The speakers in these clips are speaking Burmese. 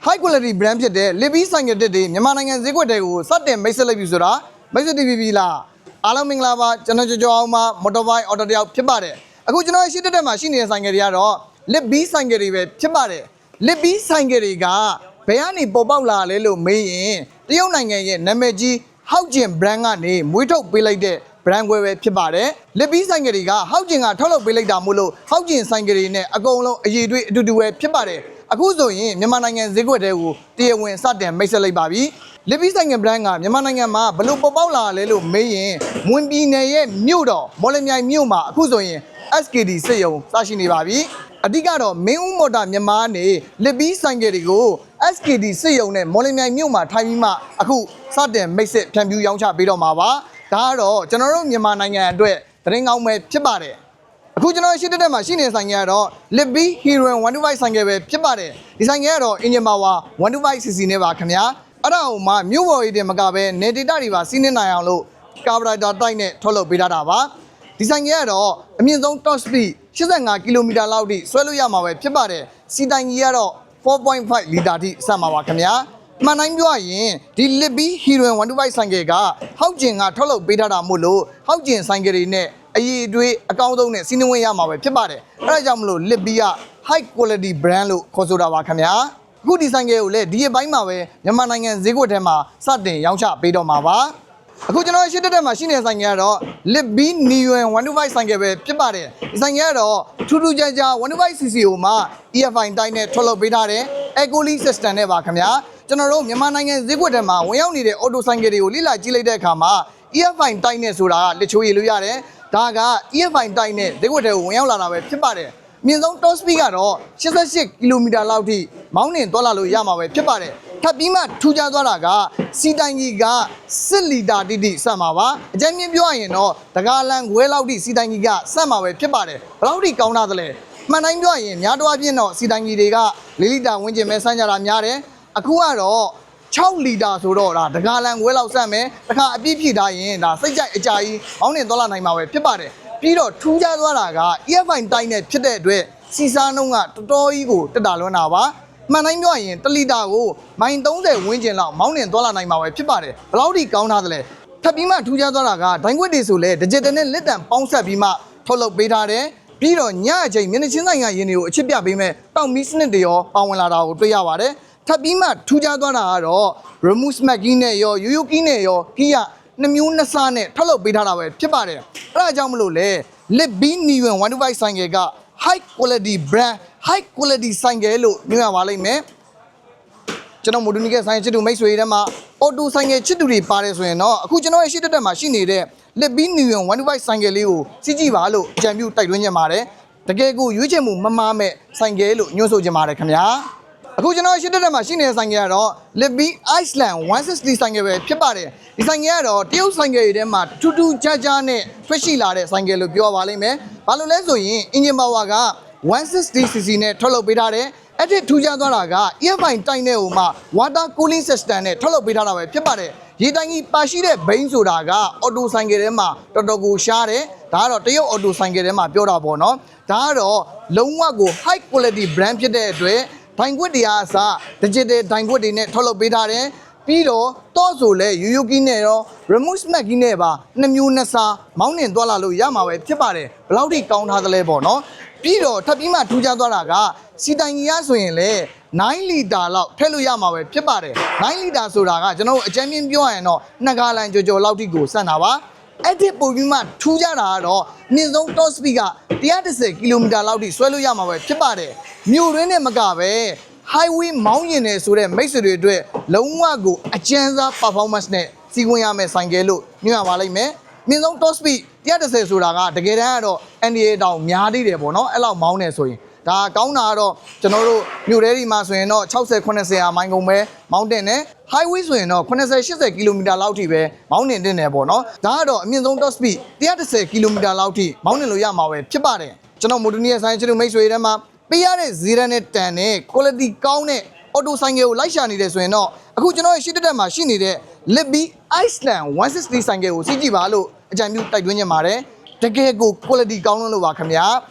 high quality brand ဖြစ်တဲ့ Libby ဆိုင်ကတက်တွေမြန်မာနိုင်ငံဈေးကွက်တွေကိုစတင်မိတ်ဆက်လိုက်ပြီဆိုတာမိတ်ဆက် TV လားအားလုံးမင်္ဂလာပါကျွန်တော်ကြောအောင်မှာ Motorbike Auto တယောက်ဖြစ်ပါတယ်အခုကျွန်တော်ရှိတက်မှာရှိနေတဲ့ဆိုင်ကတွေကတော့ Libby ဆိုင်ကတွေပဲဖြစ်ပါတယ် Libby ဆိုင်ကတွေကဘယ်ကနေပေါ်ပေါက်လာလဲလို့မေးရင်တရုတ်နိုင်ငံရဲ့နာမည်ကြီးဟောက်ဂျင် brand ကနေမွေးထုတ်ပေးလိုက်တဲ့ brand ခွဲပဲဖြစ်ပါတယ် Libby ဆိုင်ကတွေကဟောက်ဂျင်ကထုတ်လုပ်ပေးလိုက်တာမို့လို့ဟောက်ဂျင်ဆိုင်ကတွေနဲ့အကုန်လုံးအရေးတွေအတူတူပဲဖြစ်ပါတယ်အခုဆိုရင်မြန်မာနိုင်ငံဈေးကွက်တွေကိုတရားဝင်စတင်မိတ်ဆက်လိုက်ပါပြီ Libby ဆိုင်က brand ကမြန်မာနိုင်ငံမှာဘလို့ပေါ်ပေါက်လာလဲလို့မေးရင်မွန်ပြည်နယ်ရဲ့မြို့တော်မော်လမြိုင်မြို့မှာအခုဆိုရင် SKD စစ်ရုံစရှိနေပါပြီအဓိကတော့မင်းဦးမော်တာမြန်မာနေ Libby ဆိုင်ကတွေကို SKD စစ်ရုံနဲ့မော်လမြိုင်မြို့မှာထိုင်ပြီးမှအခုစတင်မိတ်ဆက်ဖြန့်ဖြူးရောင်းချပေးတော့မှာပါဒါကတော့ကျွန်တော်တို့မြန်မာနိုင်ငံအတွက်သတင်းကောင်းပဲဖြစ်ပါတယ်အခုကျွန်တော်ရှိတဲ့မှာရှိနေဆိုင်ကတော့ Libby Heroin 125ဆိုင်ကပဲဖြစ်ပါတယ်ဒီဆိုင်ကတော့ engine power 125cc နဲ့ပါခင်ဗျာအဲ့ဒါဟိုမှာမြို့ပေါ်ကြီးတင်မကပဲနေဒေတာတွေပါစီးနှင်းနိုင်အောင်လို့ carburetor တိုက်နဲ့ထုတ်လုပ်ပေးထားတာပါဒီဆိုင်ကတော့အမြင့်ဆုံး top speed 85 km လောက်ထိဆွဲလို့ရမှာပဲဖြစ်ပါတယ်စီတိုင်ကြီးကတော့ 4.5 လီတာထိဆက်မှာပါခင်ဗျာမှန်တိုင်းပြောရင်ဒီ Libby Heroin 125ဆိုင်ကဟောက်ဂျင်ကထုတ်လုပ်ပေးထားတာမို့လို့ဟောက်ဂျင်ဆိုင်ကတွေနဲ့အရေးအတွေ့အကောင်းဆုံးနဲ့စီးနှင်းဝင်ရမှာပဲဖြစ်ပါတယ်အဲဒါကြောင့်မလို့ Libby က high quality brand လို့ခေါ်ဆိုတာပါခင်ဗျာအခုဒီဆိုင်ကကိုလည်းဒီအပိုင်းမှာပဲမြန်မာနိုင်ငံဈေးကွက်ထဲမှာစတင်ရောင်းချပေးတော့မှာပါအခုကျွန်တော်ရှိတဲ့မှာရှိနေတဲ့ဆိုင်ကတော့ Libby Neon 125ဆိုင်ကပဲဖြစ်ပါတယ်ဒီဆိုင်ကတော့ထူးထူးခြားခြား 125cc ကိုမှ EFI တိုင်းနဲ့ထုတ်လုပ်ပေးထားတဲ့ Ecoly system နဲ့ပါခင်ဗျာကျွန်တော်တို့မြန်မာနိုင်ငံဈေးကွက်ထဲမှာဝင်ရောက်နေတဲ့ auto ဆိုင်ကတွေကိုလေ့လာကြည့်လိုက်တဲ့အခါမှာ EFI တိုင်းနဲ့ဆိုတာလက်ချိုးရည်လို့ရတယ်ဒါက EFI တိုင်းနဲ့ဈေးကွက်ထဲကိုဝင်ရောက်လာတာပဲဖြစ်ပါတယ်မြင့်ဆုံး top speed ကတော့88 km လောက်ထိမောင်းနှင်သွားလာလို့ရမှာပဲဖြစ်ပါတယ်ထပ်ပြီးမှထူးခြားသွားတာကစီတိုင်ကြီးက10 လီတာတိတိဆက်မှာပါအကြမ်းမြင်ပြောရရင်တော့တကားလန်ခွဲလောက်ထိစီတိုင်ကြီးကဆက်မှာပဲဖြစ်ပါတယ်ဘယ်လောက်ထိကောင်းတာသလဲမှန်တိုင်းပြောရင်များတော့အပြင်တော့စီတိုင်ကြီးတွေက4 လီတာဝန်းကျင်ပဲစမ်းကြတာများတယ်အခုကတော့6 လီတာဆိုတော့ဒါတကားလန်ခွဲလောက်ဆက်မယ်တခါအပြည့်ဖြည့်ထားရင်ဒါစိတ်ကြိုက်အကြာကြီးမောင်းနှင်သွားလာနိုင်မှာပဲဖြစ်ပါတယ်ပြီးတော့ထူးခြားသွားတာက EFI တိုင်းနဲ့ဖြစ်တဲ့အတွက်စီစားနှုန်းကတော်တော်ကြီးကိုတက်တာလွန်းတာပါမှန်တိုင်းပြောရင်1 လီတာကိုမိုင်30ဝန်းကျင်လောက်မောင်းနှင်သွားလာနိုင်မှာပဲဖြစ်ပါတယ်ဘယ်လောက်ထိကောင်းထားသလဲထပ်ပြီးမှထူးခြားသွားတာကဒိုင်းခွက်တွေဆိုလဲ digital နဲ့လက်တံပေါင်းဆက်ပြီးမှထုတ်လုပ်ပေးထားတယ်ပြီးတော့ညအချိန်မျက်နှာချင်းဆိုင်ကယင်းတွေကိုအချစ်ပြပေးမဲ့တောက်မီစနစ်တွေရောပါဝင်လာတာကိုတွေ့ရပါတယ်ထပ်ပြီးမှထူးခြားသွားတာကတော့ remove smart key နဲ့ရော yoyo key နဲ့ရော key က2မျိုး2စားနဲ့ထုတ်လုပ်ပေးထားတာပဲဖြစ်ပါတယ်အဲဒါကြောင့်မလို့လေ Libby Neon 125ဆိုင်ကက high quality brand high quality ဆိုင်ကလို့ညွှန်ရပါလိမ့်မယ်ကျွန်တော်မိုဒူနီကဆိုင်ချစ်သူမိတ်ဆွေတွေထဲမှာ auto ဆိုင်ကချစ်သူတွေပါတယ်ဆိုရင်တော့အခုကျွန်တော်ရဲ့ရှိတက်မှာရှိနေတဲ့ Libby Neon 125ဆိုင်ကလေးကိုစီးကြည့်ပါလို့အကြံပြုတိုက်တွန်းချင်ပါတယ်တကယ်ကိုရွေးချယ်မှုမမှားမဲ့ဆိုင်ကလို့ညွှန်ဆိုချင်ပါတယ်ခင်ဗျာအခုကျွန်တော်ရှိတဲ့မှာရှိနေတဲ့ဆိုင်ကကတော့ Libby Iceland 160ဆိုင်ကပဲဖြစ်ပါတယ်ဒီဆိုင်ကကတော့တရုတ်ဆိုင်ကတွေထဲမှာထူးထူးခြားခြားနဲ့ထွက်ရှိလာတဲ့ဆိုင်ကလို့ပြောပါလိမ့်မယ်ဘာလို့လဲဆိုရင် engine power က 160cc နဲ့ထုတ်လုပ်ပေးထားတယ်အဲ့ဒီထူးခြားသွားတာက EFI တိုင်းတဲ့ဟိုမှာ water cooling system နဲ့ထုတ်လုပ်ပေးထားတာပဲဖြစ်ပါတယ်ရေတိုင်ကြီးပါရှိတဲ့ဘိန်းဆိုတာက auto ဆိုင်ကထဲမှာတော်တော်ကိုရှားတယ်ဒါကတော့တရုတ် auto ဆိုင်ကထဲမှာပြောတာပေါ့နော်ဒါကတော့လုံးဝကို high quality brand ဖြစ်တဲ့အတွက်ဒိုင်ခွက်တွေအားအစား digital ဒိုင်ခွက်တွေနဲ့ထုတ်လုပ်ပေးထားတယ်ပြီးတော့ဆိုလဲ yoyo key နဲ့ရော remote smart key နဲ့ပါ2မျိုး2စားမောင်းနှင်သွားလာလို့ရမှာပဲဖြစ်ပါတယ်ဘယ်လောက်ထိကောင်းထားသလဲပေါ့နော်ပြီးတော့ထပ်ပြီးမှထူးခြားသွားတာကစီတိုင်ကြီးရဆိုရင်လေ9 လီတာလောက်ထည့်လို့ရမှာပဲဖြစ်ပါတယ်9 လီတာဆိုတာကကျွန်တော်အကြမ်းမြင်ပြောရရင်တော့2 ကားလန်ကြော်လောက်ထိကိုစက်တာပါအဲ့ဒီပုံပြီးမှထူးခြားတာကတော့မြင့်ဆုံး top speed က110 km လောက်ထိဆွဲလို့ရမှာပဲဖြစ်ပါတယ်မြို့တွင်းနဲ့မကပဲ highway မောင်းရင်နေဆိုတဲ့မိတ်ဆွေတွေအတွက်လုံးဝကိုအကျန်းစား performance နဲ့စီးဝင်ရမယ့်ဆိုင်ကဲလို့ညွှန်ရပါလိမ့်မယ်မြင့်ဆုံး top speed 110ဆိုတာကတကယ်တမ်းကတော့ NDA တောင်များသေးတယ်ပေါ့နော်အဲ့လောက်မောင်းနေဆိုရင်ဒါကောင်းတာကတော့ကျွန်တော်တို့မြို့ထဲဒီမှာဆိုရင်တော့60 80 မိုင်ကုန်ပဲမောင်းတင်တယ် highway ဆိုရင်တော့80 80 km လောက်ထိပဲမောင်းတင်တယ်ပေါ့နော်ဒါကတော့အမြင့်ဆုံး top speed 110 km လောက်ထိမောင်းတင်လို့ရမှာပဲဖြစ်ပါတယ်ကျွန်တော်မိုဒူနီရဲ့ဆိုင်ချစ်သူမိတ်ဆွေတွေထဲမှာပေးရတဲ့ဇီရန်နဲ့တန်နဲ့ quality ကောင်းတဲ့ auto ဆိုင်ကကိုလိုက်ရှာနေတယ်ဆိုရင်တော့အခုကျွန်တော်ရဲ့ရှိတက်မှာရှိနေတဲ့ Libby Iceland 160ဆိုင်ကကိုစီးကြည့်ပါလို့အကြံပြုတိုက်တွန်းချင်ပါတယ်တကယ်ကို quality ကောင်းလို့ပါခင်ဗျာ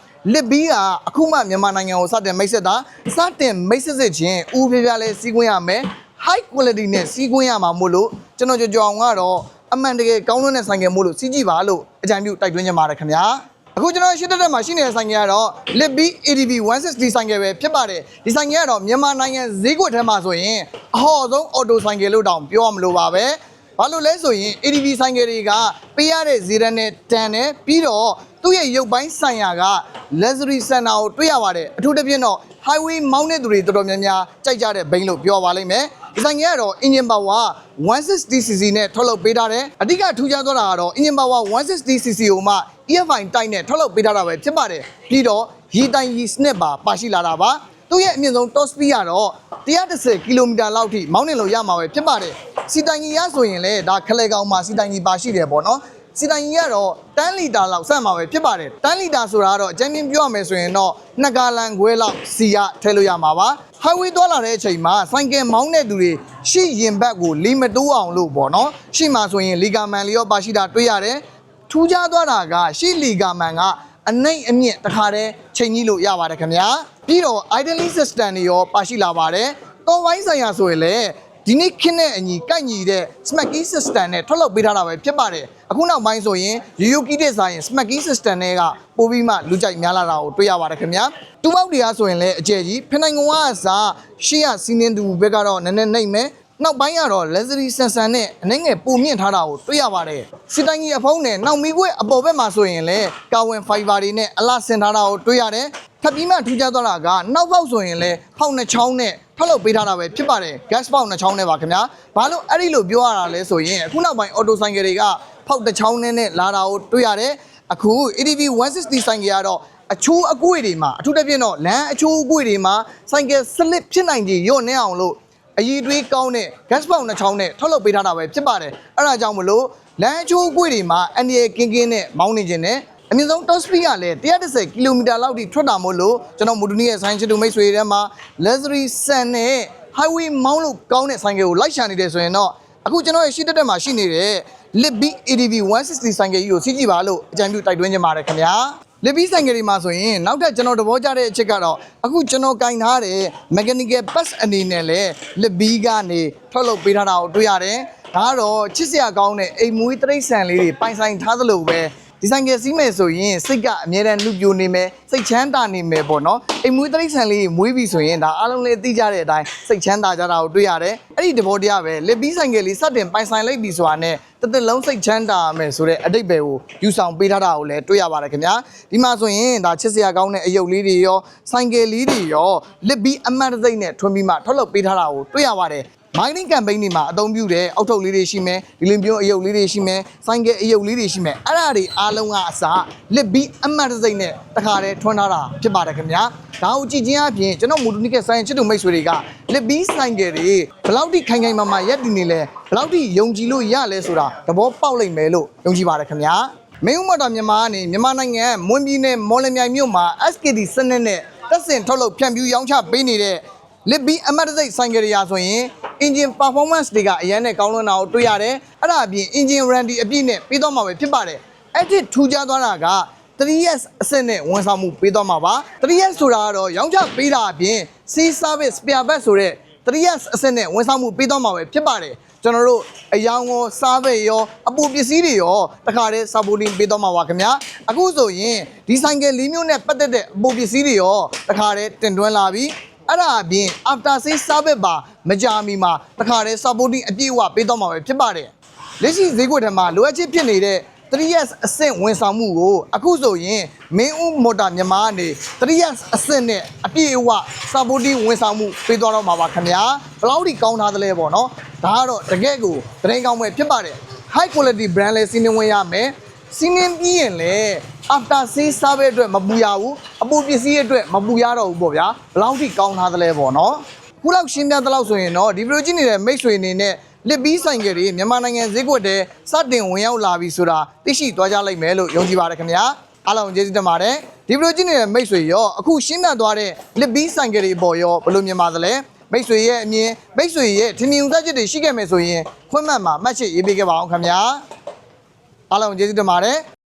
လစ်ဘီကအခုမှမြန်မာနိုင်ငံကိုစတင်မိတ်ဆက်တာစတင်မိတ်ဆက်စစ်ချင်းဦးပြပြလဲစီးကွင်းရမယ် high quality နဲ့စီးကွင်းရမှာမို့လို့ကျွန်တော်ကြောင်ကတော့အမှန်တကယ်ကောင်းတဲ့ဆိုင်ကယ်မို့လို့စီးကြည့်ပါလို့အကြံပြုတိုက်တွန်းချင်ပါတယ်ခင်ဗျာအခုကျွန်တော်ရှင်းတဲ့မှာရှိနေတဲ့ဆိုင်ကယ်ကတော့ Libby ADV 160ဆိုင်ကယ်ပဲဖြစ်ပါတယ်ဒီဆိုင်ကယ်ကတော့မြန်မာနိုင်ငံဈေးကွက်ထဲမှာဆိုရင်အဟော်ဆုံးအော်တိုဆိုင်ကယ်လို့တောင်ပြောရမလို့ပါပဲဘာလို့လဲဆိုရင် ADV ဆိုင်ကယ်တွေကပေးရတဲ့ဈေးတန်းနဲ့တန်တယ်ပြီးတော့သူ့ရဲ့ရုပ်ပိုင်းဆိုင်ရာက luxury center ကိုတွေ့ရပါတယ်အထူးသဖြင့်တော့ highway မောင်းတဲ့သူတွေတော်တော်များများကြိုက်ကြတဲ့ဘိန်းလို့ပြောပါလိမ့်မယ်ဒီဆိုင်ကယ်ကတော့ engine power 160cc နဲ့ထုတ်လုပ်ပေးထားတယ်အဓိကထူးခြားသွားတာကတော့ engine power 160cc ကိုမှ EFI တိုက်နဲ့ထုတ်လုပ်ပေးထားတာပဲဖြစ်ပါတယ်ပြီးတော့ရေတိုင်ရီစနစ်ပါရှိလာတာပါသူ့ရဲ့အမြင့်ဆုံး top speed ကတော့110 km လောက်ထိမောင်းနှင်လို့ရမှာပဲဖြစ်ပါတယ်စီတိုင်ကြီးရဆိုရင်လည်းဒါခလဲကောင်မှာစီတိုင်ကြီးပါရှိတယ်ပေါ့နော်စီတိုင်ကြီးကတော့10လီတာလောက်ဆက်မှာပဲဖြစ်ပါတယ်10လီတာဆိုတာကတော့အကြမ်းမြင်ပြောရမယ်ဆိုရင်တော့2ဂါလံခွဲလောက်စီရထည့်လို့ရမှာပါ highway သွားလာတဲ့အချိန်မှာဆိုင်ကယ်မောင်းတဲ့သူတွေရှေ့ရင်ဘက်ကိုလီမတိုးအောင်လို့ပေါ့နော်ရှေ့မှာဆိုရင်လီဂါမန်လျောပါရှိတာတွေ့ရတယ်ထူးခြားသွားတာကရှေ့လီဂါမန်ကအနှိမ့်အမြင့်တခါတည်းချိန်ကြီးလို့ရပါတယ်ခင်ဗျာပြီးတော့ idling system တွေရောပါရှိလာပါတယ်တော့ဝိုင်းဆိုင်ရာဆိုရင်လည်းဒီနေ့ခင်းတဲ့အညီကိုက်ညီတဲ့ smacky system နဲ့ထုတ်လုပ်ပေးထားတာပဲဖြစ်ပါတယ်အခုနောက်ပိုင်းဆိုရင် Yuki တဲ့ဆိုင်ရင် smacky system တွေကပို့ပြီးမှလူကြိုက်များလာတာကိုတွေ့ရပါတယ်ခင်ဗျာတူပေါက်တွေကဆိုရင်လည်းအကျယ်ကြီးဖင်နိုင်ကုန်းကအစားရှေ့ရစီးနှင်းသူဘက်ကတော့နည်းနည်းနှိမ့်မယ်နောက်ပိုင်းကတော့ luxury sensor နဲ့အနှဲငယ်ပုံမြင့်ထားတာကိုတွေ့ရပါတယ်စီတိုင်းကြီးအဖုံးနဲ့နောက်မီခွဲအပေါ်ဘက်မှာဆိုရင်လည်းကာဝင် fiber တွေနဲ့အလားဆင်ထားတာကိုတွေ့ရတယ်ထပ်ပြီးမှထူးခြားသွားတာကနောက်ပေါက်ဆိုရင်လည်းဖောက်နှစ်ချောင်းနဲ့ထုတ်လုပ်ပေးထားတာပဲဖြစ်ပါတယ် gas ပေါက်နှစ်ချောင်းနဲ့ပါခင်ဗျာဘာလို့အဲ့ဒီလိုပြောရတာလဲဆိုရင်အခုနောက်ပိုင်း auto ဆိုင်ကယ်တွေကဖောက်တစ်ချောင်းနဲ့လာတာကိုတွေ့ရတယ်အခု ADV 160ဆိုင်ကယ်ကတော့အချိုးအကွေ့တွေမှာအထူးသဖြင့်တော့လမ်းအချိုးအကွေ့တွေမှာဆိုင်ကယ် slip ဖြစ်နိုင်ကြီးညော့နေအောင်လို့အည်တွေးကောင်းတဲ့ gas ပေါက်နှစ်ချောင်းနဲ့ထုတ်လုပ်ပေးထားတာပဲဖြစ်ပါတယ်အဲ့ဒါကြောင့်မလို့လမ်းအချိုးအကွေ့တွေမှာအန်ဒီရဲ့ကင်းနဲ့မောင်းနေခြင်းနဲ့အမြင့်ဆုံး top speed ကလည်း110 km လောက်ထိထွက်တာမို့လို့ကျွန်တော်မူတူနီရဲ့ဆိုင်ချစ်တူမိတ်ဆွေတွေထဲမှာ luxury sun နဲ့ highway မောင်းလို့ကောင်းတဲ့ဆိုင်ကယ်ကိုလိုက်ရှာနေတယ်ဆိုရင်တော့အခုကျွန်တော်ရဲ့ရှိတက်မှာရှိနေတဲ့ Libby ADV 160ဆိုင်ကယ်ကြီးကိုစီးကြည့်ပါလို့အကြံပြုတိုက်တွန်းချင်ပါတယ်ခင်ဗျာLibby ဆိုင်ကယ်တွေမှာဆိုရင်နောက်ထပ်ကျွန်တော်သဘောကျတဲ့အချက်ကတော့အခုကျွန်တော်ကင်ထားတဲ့ mechanical parts အနေနဲ့လည်း Libby ကနေထုတ်လုပ်ပေးထားတာကိုတွေ့ရတယ်ဒါကတော့ချစ်စရာကောင်းတဲ့အိမ်မွေးတိရစ္ဆာန်လေးတွေပိုင်ဆိုင်ထားသလိုပဲဒီဆိုင်ကယ်စီးမယ်ဆိုရင်စိတ်ကအမြဲတမ်းလူပြိုနေမယ်စိတ်ချမ်းသာနေမယ်ပေါ့နော်အိမ်မွေးတိရစ္ဆာန်လေးမွေးပြီဆိုရင်ဒါအားလုံးလေးသိကြတဲ့အတိုင်းစိတ်ချမ်းသာကြတာကိုတွေ့ရတယ်အဲ့ဒီသဘောတရားပဲလက်ပြီးဆိုင်ကယ်လေးစတင်ပိုင်ဆိုင်လိုက်ပြီဆိုတာနဲ့တစ်သက်လုံးစိတ်ချမ်းသာမယ်ဆိုတဲ့အတိတ်ပဲကိုယူဆောင်ပေးထားတာကိုလည်းတွေ့ရပါတယ်ခင်ဗျာဒီမှာဆိုရင်ဒါချစ်စရာကောင်းတဲ့အယုတ်လေးတွေရောဆိုင်ကယ်လေးတွေရောလက်ပြီးအမှတ်တစိမ့်နဲ့ထွန်းပြီးမှထုတ်လုပ်ပေးထားတာကိုတွေ့ရပါတယ်marketing campaign တွေမှာအသုံးပြုတဲ့အောက်ထုတ်လေးတွေရှိမယ်ဒီလင်ပြုံးအယုတ်လေးတွေရှိမယ်ဆိုင်ကယ်အယုတ်လေးတွေရှိမယ်အဲ့ဒါတွေအားလုံးကအစလက်ပြီးအမှတ်တစိမ့်နဲ့တခါတည်းထွန်းထားတာဖြစ်ပါတယ်ခင်ဗျာဒါကိုကြည့်ချင်းအပြင်ကျွန်တော်မူတူနီကဆိုင်ချစ်တူမိတ်ဆွေတွေကလက်ပြီးဆိုင်ကယ်တွေဘယ်လောက်ထိခိုင်ခိုင်မာမာရက်တည်နေလဲဘယ်လောက်ထိယုံကြည်လို့ရလဲဆိုတာသဘောပေါက်လိမ့်မယ်လို့ယုံကြည်ပါတယ်ခင်ဗျာမင်းဦးမော်တာမြန်မာကနေမြန်မာနိုင်ငံမွန်ပြည်နယ်မော်လမြိုင်မြို့မှာ SKD စနစ်နဲ့တက်ဆင်ထုတ်လုပ်ဖြန့်ဖြူးရောင်းချပေးနေတဲ့လက်ပြီးအမတ်တစိတ်ဆိုင်ကယ်တွေရာဆိုရင် engine performance တွေကအရင်နဲ့ကောင်းလွန်းတာကိုတွေ့ရတယ်အဲ့ဒါအပြင် engine warranty အပြည့်နဲ့ပေးသွားမှာပဲဖြစ်ပါတယ်အဲ့ဒီထူးခြားသွားတာက 3S အဆင့်နဲ့ဝန်ဆောင်မှုပေးသွားမှာပါ 3S ဆိုတာကတော့ရောင်းချပေးတာအပြင် C service spare part ဆိုတဲ့ 3S အဆင့်နဲ့ဝန်ဆောင်မှုပေးသွားမှာပဲဖြစ်ပါတယ်ကျွန်တော်တို့အယောင်ရောစားပဲ့ရောအပူပစ္စည်းတွေရောတခါတည်း supporting ပေးသွားမှာပါခင်ဗျာအခုဆိုရင်ဒီဆိုင်ကယ်၄မျိုးနဲ့ပတ်သက်တဲ့အပူပစ္စည်းတွေရောတခါတည်းတင်သွင်းလာပြီအဲ့ဒါအပြင် after sales service ပါမကြာမီမှာတခါတည်း supporting အပြည့်အဝပေးသွားမှာပဲဖြစ်ပါတယ်လက်ရှိဈေးကွက်ထဲမှာလိုအပ်ချက်ဖြစ်နေတဲ့ 3S အဆင့်ဝန်ဆောင်မှုကိုအခုဆိုရင်မင်းဦးမော်တာမြန်မာကနေ 3S အဆင့်နဲ့အပြည့်အဝ supporting ဝန်ဆောင်မှုပေးသွားတော့မှာပါခင်ဗျာဘယ်လောက်ထိကောင်းထားသလဲပေါ့နော်ဒါကတော့တကယ်ကိုသတင်းကောင်းပဲဖြစ်ပါတယ် high quality brand လေးစီးနှင်းဝင်ရမယ်စီးနှင်းပြီးရင်လည်း after sales service အတွက်မပူရဘူးအပူပစ္စည်းအတွက်မပူရတော့ဘူးပေါ့ဗျာဘယ်လောက်ထိကောင်းထားသလဲပေါ့နော်ခုလောက်ရှင်းပြသလောက်ဆိုရင်တော့ဒီဗီဒီယိုကြည့်နေတဲ့မိတ်ဆွေအနေနဲ့လက်ပြီးဆိုင်ကယ်တွေမြန်မာနိုင်ငံဈေးကွက်ထဲစတင်ဝင်ရောက်လာပြီဆိုတာသိရှိသွားကြလိမ့်မယ်လို့ယုံကြည်ပါတယ်ခင်ဗျာအားလုံးကျေးဇူးတင်ပါတယ်ဒီဗီဒီယိုကြည့်နေတဲ့မိတ်ဆွေရောအခုရှင်းပြသွားတဲ့လက်ပြီးဆိုင်ကယ်တွေပေါ်ရောဘယ်လိုမြင်ပါသလဲမိတ်ဆွေရဲ့အမြင်မိတ်ဆွေရဲ့ထင်မြင်ယူဆချက်တွေရှိခဲ့မယ်ဆိုရင်ခွင့်မှတ်မှာမှတ်ချက်ရေးပေးခဲ့ပါအောင်ခင်ဗျာအားလုံးကျေးဇူးတင်ပါတယ်